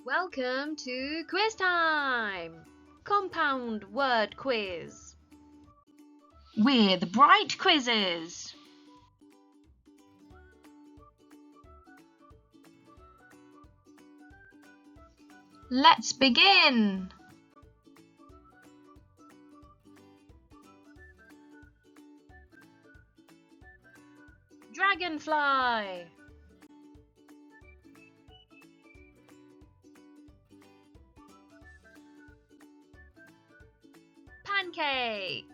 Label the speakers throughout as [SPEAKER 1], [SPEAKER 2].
[SPEAKER 1] Welcome to quiz time! Compound word quiz with Bright Quizzes. Let's begin! Dragonfly, pancake,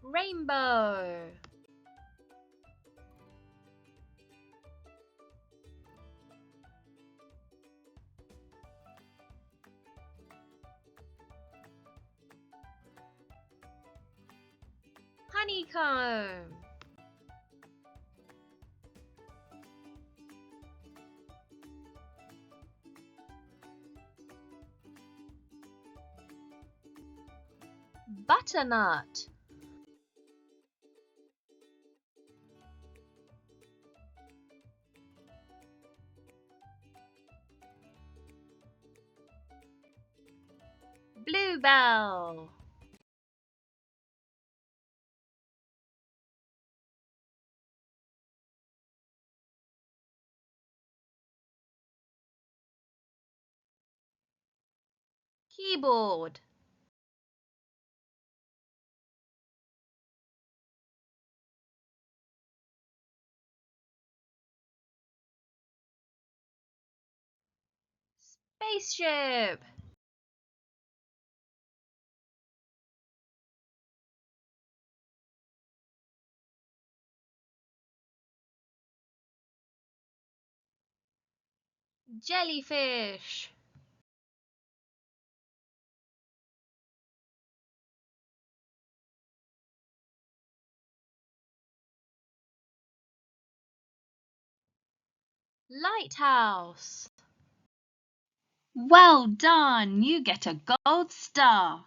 [SPEAKER 1] rainbow, honeycomb, butternut, bluebell, keyboard, spaceship, jellyfish, lighthouse. Well done! You get a gold star.